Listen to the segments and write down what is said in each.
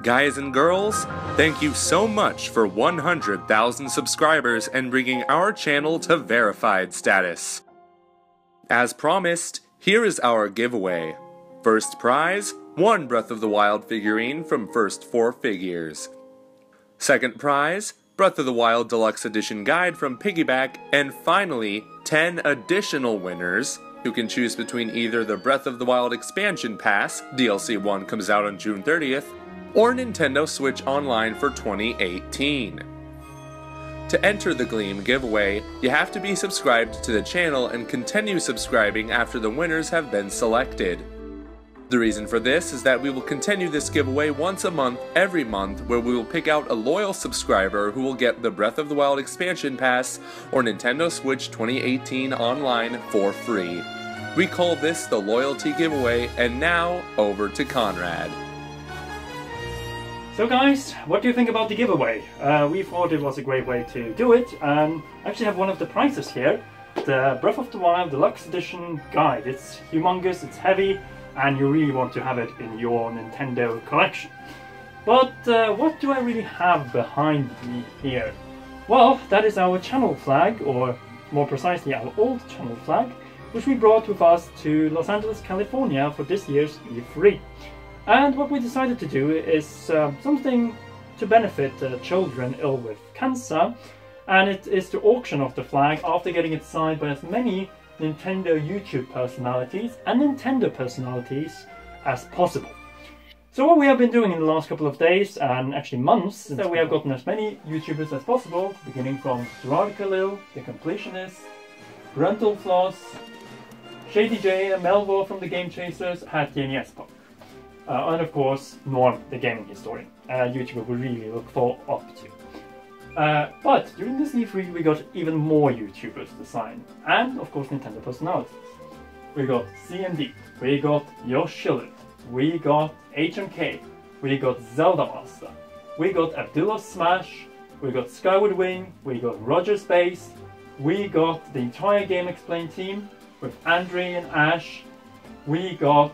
Guys and girls, thank you so much for 100,000 subscribers and bringing our channel to verified status. As promised, here is our giveaway. First prize, 1 Breath of the Wild figurine from first 4 figures. Second prize, Breath of the Wild Deluxe Edition guide from Piggyback, and finally, 10 additional winners who can choose between either the Breath of the Wild Expansion Pass, DLC 1 comes out on June 30th, or Nintendo Switch Online for 2018. To enter the Gleam giveaway, you have to be subscribed to the channel and continue subscribing after the winners have been selected. The reason for this is that we will continue this giveaway once a month every month, where we will pick out a loyal subscriber who will get the Breath of the Wild Expansion Pass or Nintendo Switch 2018 Online for free. We call this the Loyalty Giveaway, and now over to Conrad. So guys, what do you think about the giveaway? We thought it was a great way to do it, and I actually have one of the prizes here, the Breath of the Wild Deluxe Edition guide. It's humongous, it's heavy, and you really want to have it in your Nintendo collection. But what do I really have behind me here? Well, that is our channel flag, or more precisely our old channel flag, which we brought with us to Los Angeles, California for this year's E3. And what we decided to do is something to benefit children ill with cancer, and it is to auction off the flag after getting it signed by as many Nintendo YouTube personalities and Nintendo personalities as possible. So what we have been doing in the last couple of days, and actually months, is that we have gotten as many YouTubers as possible, beginning from Gerard Khalil, The Completionist, Gruntle Floss, Shady J, Melvor from the Game Chasers, Pat Gamey Espo. And of course, Norm, the gaming historian, a YouTuber we really look up to. But during this E3 we got even more YouTubers to sign, and of course Nintendo personalities. We got CMD, we got Yoshilud, we got HMK, we got Zelda Master, we got Abdullah Smash, we got Skyward Wing, we got Roger Space, we got the entire Game Explain team with Andre and Ash, we got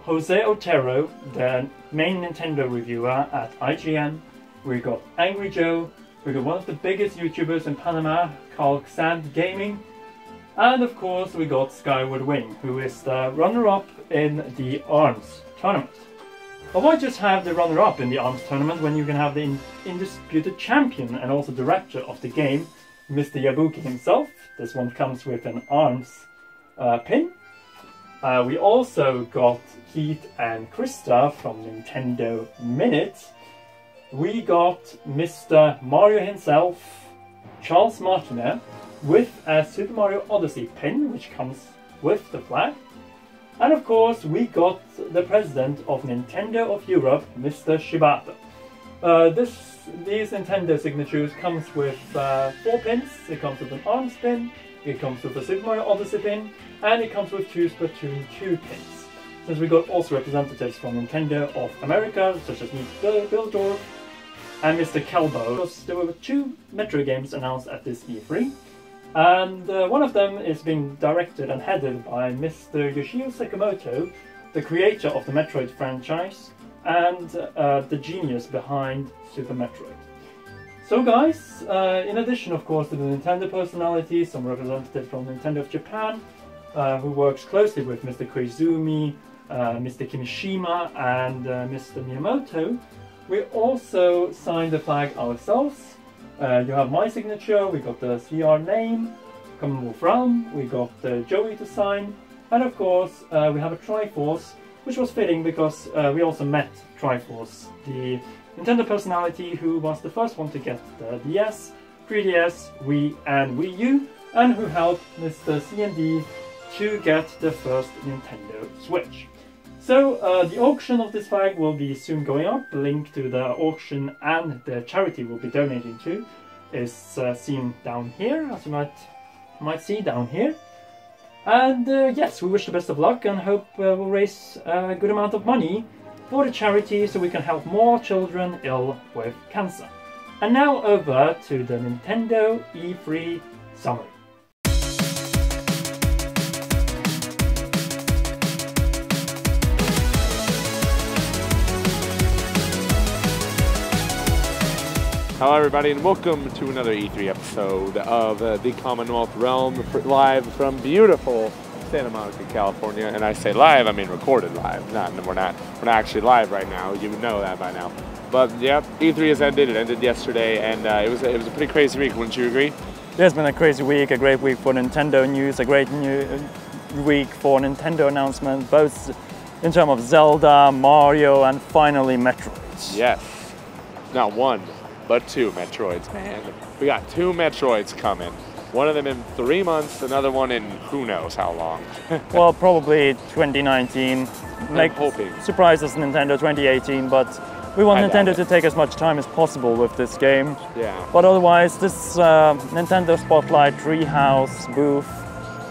Jose Otero, the main Nintendo reviewer at IGN, we got Angry Joe, we got one of the biggest YouTubers in Panama, Carl Xand Gaming, and of course we got Skyward Wing, who is the runner-up in the ARMS tournament. But why just have the runner-up in the ARMS tournament when you can have the indisputed champion and also director of the game, Mr. Yabuki himself? This one comes with an ARMS pin. We also got Keith and Krista from Nintendo Minute. We got Mr. Mario himself, Charles Martinet, with a Super Mario Odyssey pin, which comes with the flag. And of course, we got the president of Nintendo of Europe, Mr. Shibata. These Nintendo signatures comes with 4 pins. It comes with an ARMS pin, it comes with a Super Mario Odyssey pin, and it comes with 2 Splatoon 2 pins. Since we got also representatives from Nintendo of America, such as Mr. Bildorf and Mr. Kelbo. Because there were 2 Metroid games announced at this E3, and one of them is being directed and headed by Mr. Yoshio Sakamoto, the creator of the Metroid franchise and the genius behind Super Metroid. So guys, in addition of course to the Nintendo personalities, some representatives from Nintendo of Japan, who works closely with Mr. Koizumi, Mr. Kimishima and Mr. Miyamoto, we also signed the flag ourselves. You have my signature, we got the CR name, Commonwealth Realm, we got Joey to sign, and of course we have a Triforce, which was fitting because we also met Triforce, the Nintendo personality who was the first one to get the DS, 3DS, Wii and Wii U, and who helped Mr. CMD to get the first Nintendo Switch. So the auction of this flag will be soon going up. The link to the auction and the charity we'll be donating to is seen down here, as you might see down here. And yes, we wish the best of luck and hope we'll raise a good amount of money for the charity so we can help more children ill with cancer. And now over to the Nintendo E3 summary. Hello everybody and welcome to another E3 episode of the Commonwealth Realm, live from beautiful Santa Monica, California. And I say live, I mean recorded live. We're not actually live right now. You would know that by now. But yeah, E3 has ended. It ended yesterday, and it was a pretty crazy week. Wouldn't you agree? Yeah, it's been a crazy week, a great week for Nintendo news, a great week for Nintendo announcement, both in terms of Zelda, Mario, and finally Metroid. Yes, not one, but two Metroids, man. We got two Metroids coming. One of them in 3 months, another one in who knows how long. Well, probably 2019. I'm hoping. Surprise us, Nintendo 2018, but we want Nintendo to take as much time as possible with this game. Yeah. But otherwise, this Nintendo Spotlight Treehouse booth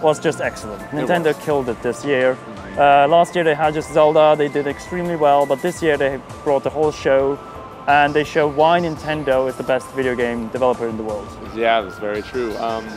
was just excellent. Nintendo killed it this year. Last year they had just Zelda, they did extremely well, but this year they brought the whole show. And they show why Nintendo is the best video game developer in the world. Yeah, that's very true.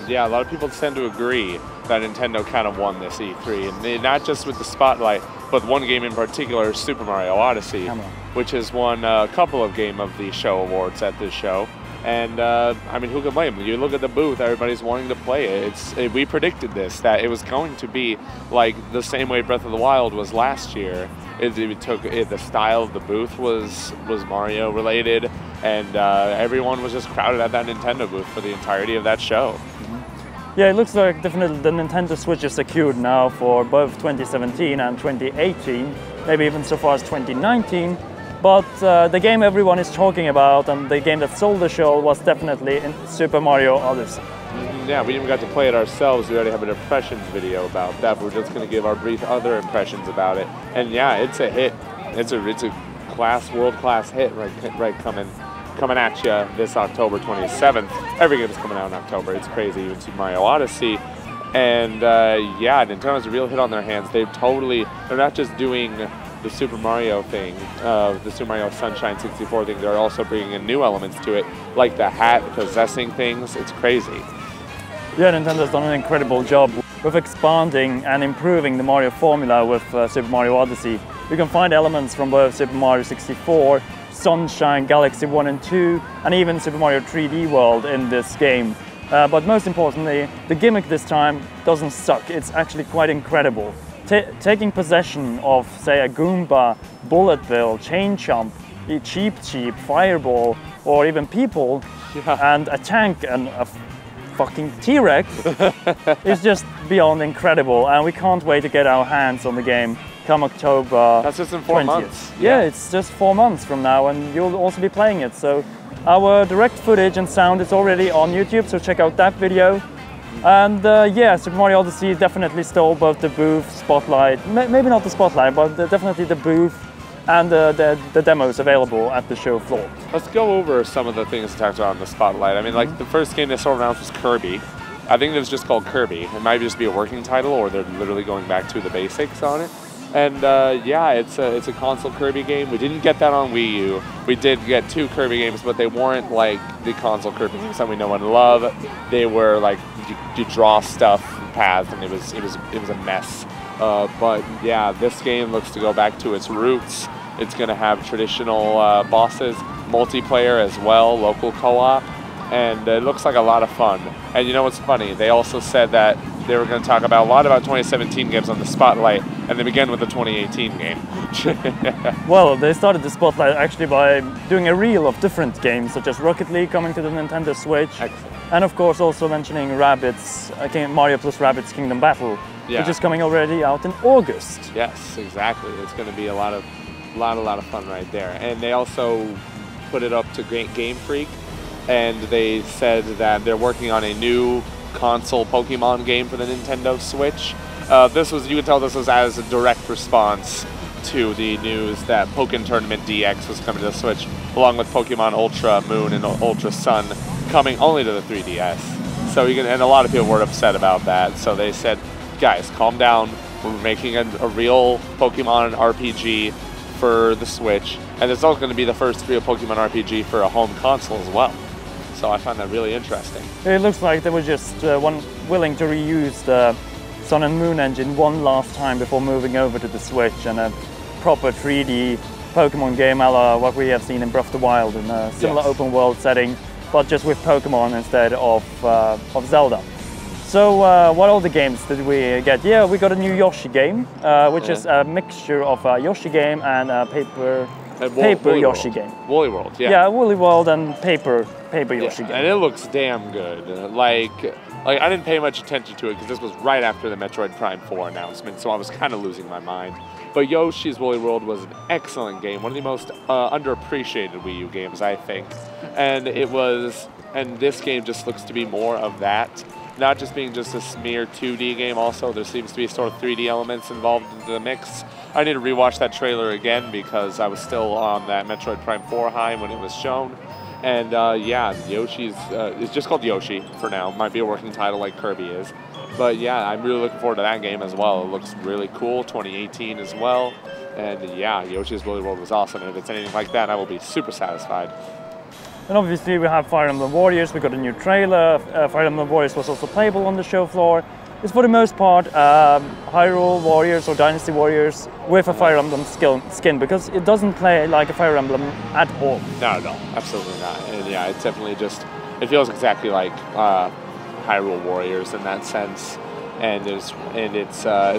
Yeah, a lot of people tend to agree that Nintendo kind of won this E3, and not just with the spotlight, but one game in particular, Super Mario Odyssey, which has won a couple of Game of the Show awards at this show. And I mean, who can blame them? You look at the booth, everybody's wanting to play it. We predicted this, that it was going to be like the same way Breath of the Wild was last year. The style of the booth was Mario related, and everyone was just crowded at that Nintendo booth for the entirety of that show. Yeah, it looks like definitely the Nintendo Switch is secured now for both 2017 and 2018, maybe even so far as 2019. But the game everyone is talking about and the game that sold the show was definitely in Super Mario Odyssey. Yeah, we even got to play it ourselves. We already have an impressions video about that. We're just going to give our brief other impressions about it. And yeah, it's a hit. It's a world-class hit right coming at you this October 27th. Every game is coming out in October. It's crazy, even Super Mario Odyssey. And yeah, Nintendo has a real hit on their hands. They're not just doing the Super Mario thing, the Super Mario Sunshine 64 thing. They're also bringing in new elements to it, like the hat possessing things. It's crazy. Yeah, Nintendo's done an incredible job with expanding and improving the Mario formula with Super Mario Odyssey. You can find elements from both Super Mario 64, Sunshine, Galaxy 1 and 2, and even Super Mario 3D World in this game. But most importantly, the gimmick this time doesn't suck. It's actually quite incredible. Taking possession of, say, a Goomba, Bullet Bill, Chain Chomp, Cheep, Fireball, or even people, and a tank and a fucking T-Rex is just beyond incredible, and we can't wait to get our hands on the game come October. That's just in 4 months. Yeah, it's just 4 months from now, and you'll also be playing it. So our direct footage and sound is already on YouTube, so check out that video. And yeah, Super Mario Odyssey definitely stole both the booth, spotlight, maybe not the spotlight, but definitely the booth and the demos available at the show floor. Let's go over some of the things talked about in the spotlight. I mean, like the first game they sold announced was Kirby. I think it was just called Kirby. It might just be a working title, or they're literally going back to the basics on it. And yeah, it's a console Kirby game. We didn't get that on Wii U. We did get 2 Kirby games, but they weren't like the console Kirby games that we know and love. They were like you draw stuff paths, and it was a mess. But yeah, this game looks to go back to its roots. It's going to have traditional bosses, multiplayer as well, local co-op, and it looks like a lot of fun. And you know what's funny? They also said that they were going to talk about a lot about 2017 games on the Spotlight, and they began with the 2018 game. Well, they started the Spotlight actually by doing a reel of different games, such as Rocket League coming to the Nintendo Switch. Excellent. And of course also mentioning Rabbids, Mario plus Rabbids Kingdom Battle, which is coming already out in August. Yes, exactly. It's going to be a lot of fun right there. And they also put it up to Game Freak, and they said that they're working on a new console Pokemon game for the Nintendo Switch. You can tell this was as a direct response to the news that Pokken Tournament DX was coming to the Switch, along with Pokemon Ultra Moon and Ultra Sun coming only to the 3DS. So and a lot of people were upset about that. So they said, guys, calm down. We're making a real Pokemon RPG for the Switch, and it's also going to be the first real Pokemon RPG for a home console as well. So I find that really interesting. It looks like they were just willing to reuse the Sun and Moon engine one last time before moving over to the Switch, and a proper 3D Pokemon game, a la what we have seen in Breath of the Wild, in a similar open world setting, but just with Pokemon instead of Zelda. So what other games did we get? Yeah, we got a new Yoshi game, which is a mixture of a Yoshi game and a paper Yoshi game. Woolly World, yeah. Yeah, Woolly World and paper Yoshi game. And it looks damn good. Like I didn't pay much attention to it because this was right after the Metroid Prime 4 announcement, so I was kind of losing my mind. But Yoshi's Woolly World was an excellent game, one of the most underappreciated Wii U games, I think. And this game just looks to be more of that. Not just being just a mere 2D game also, there seems to be sort of 3D elements involved in the mix. I need to rewatch that trailer again because I was still on that Metroid Prime 4 high when it was shown. And yeah, Yoshi's, it's just called Yoshi for now. Might be a working title like Kirby is. But yeah, I'm really looking forward to that game as well. It looks really cool, 2018 as well. And yeah, Yoshi's Woolly World was awesome. And if it's anything like that, I will be super satisfied. And obviously we have Fire Emblem Warriors, we got a new trailer. Fire Emblem Warriors was also playable on the show floor. It's for the most part Hyrule Warriors or Dynasty Warriors with a Fire Emblem skin, because it doesn't play like a Fire Emblem at all. No, absolutely not. And yeah, it's definitely just, it feels exactly like Hyrule Warriors in that sense. And it's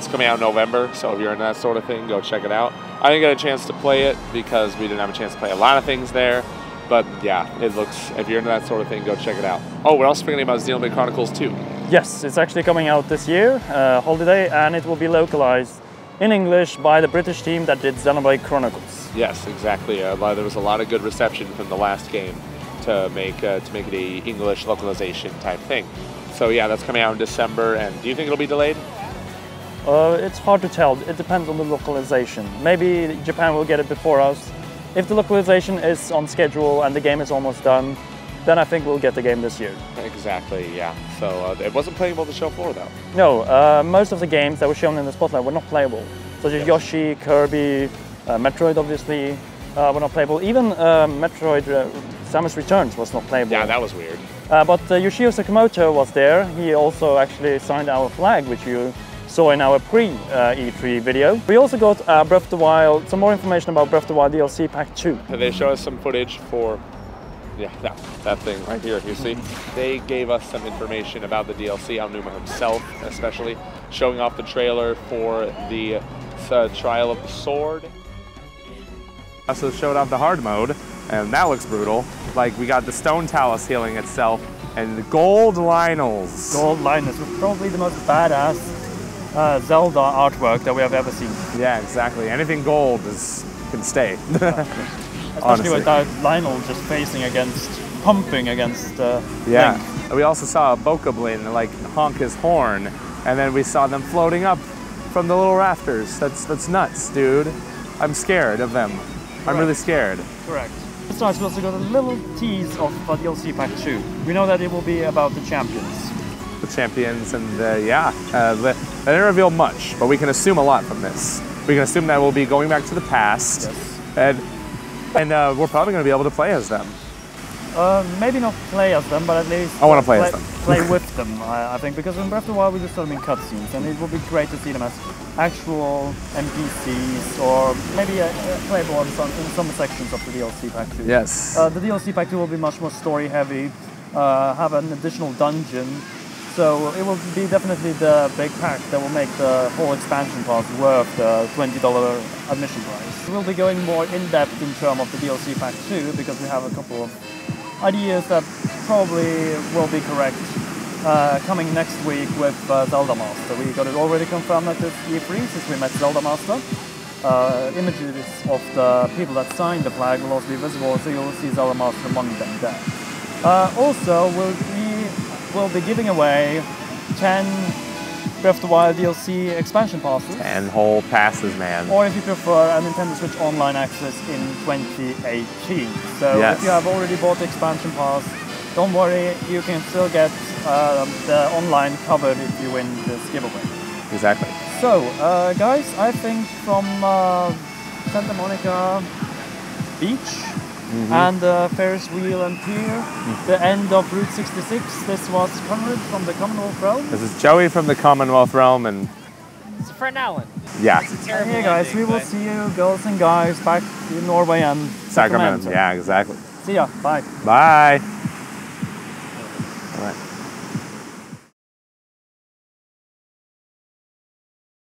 coming out in November, so if you're into that sort of thing, go check it out. I didn't get a chance to play it because we didn't have a chance to play a lot of things there. But yeah, it looks, if you're into that sort of thing, go check it out. Oh, we're also forgetting about Xenoblade Chronicles 2. Yes, it's actually coming out this year, holiday, and it will be localized in English by the British team that did Xenoblade Chronicles. Yes, exactly. There was a lot of good reception from the last game to make it a English localization type thing. So yeah, that's coming out in December. And do you think it'll be delayed? It's hard to tell. It depends on the localization. Maybe Japan will get it before us. If the localization is on schedule and the game is almost done, then I think we'll get the game this year. Exactly, yeah. So it wasn't playable on the show floor though. No, most of the games that were shown in the spotlight were not playable. Such as Yoshi, Kirby, Metroid obviously were not playable. Even Metroid Samus Returns was not playable. Yeah, that was weird. But Yoshio Sakamoto was there. He also actually signed our flag, which you saw in our pre-E3 video. We also got Breath of the Wild, some more information about Breath of the Wild DLC Pack 2. They showed us some footage for, yeah, that thing right here, you see? They gave us some information about the DLC, Aonuma himself especially, showing off the trailer for the Trial of the Sword. Also showed off the hard mode, and that looks brutal. Like, we got the Stone Talus healing itself, and the Gold Lynels. Gold Lynels were probably the most badass Zelda artwork that we have ever seen. Yeah, exactly. Anything gold can stay. Especially with that Lynel just pumping against yeah. Link. We also saw a Bokoblin like honk his horn, and then we saw them floating up from the little rafters. That's nuts, dude. I'm scared of them. Correct. I'm really scared. Correct. Besides, we also got a little tease of DLC Pack 2. We know that it will be about the champions. The champions, and yeah, they didn't reveal much, but we can assume a lot from this. We can assume that we'll be going back to the past, yes. and we're probably going to be able to play as them. Maybe not play as them, but at least I want to play as them. Play with them, I think, because in Breath of the Wild we just saw them in cutscenes, and it would be great to see them as actual NPCs, or maybe playable in some sections of the DLC Pack 2. Yes. The DLC Pack 2 will be much more story heavy, have an additional dungeon. So it will be definitely the big pack that will make the whole expansion pass worth the $20 admission price. We'll be going more in-depth in terms of the DLC Pack 2 because we have a couple of ideas that probably will be correct coming next week with Zelda Master. We got it already confirmed at this E3 since we met Zelda Master. Images of the people that signed the flag will also be visible, so you'll see Zelda Master among them there. Also, we'll be giving away 10 Breath of the Wild DLC expansion passes. 10 whole passes, man. Or if you prefer, a Nintendo Switch Online access in 2018. So if you have already bought the expansion pass, don't worry, you can still get the online covered if you win this giveaway. Exactly. So, guys, I think from Santa Monica Beach, and Ferris wheel and pier, the end of Route 66. This was Conrad from the Commonwealth Realm. This is Joey from the Commonwealth Realm, and it's Fred Allen. Yeah. It's a terrible Hey guys, ending, we will but- see you, girls and guys, back in Norway and Sacramento. Yeah, exactly. See ya. Bye. Bye.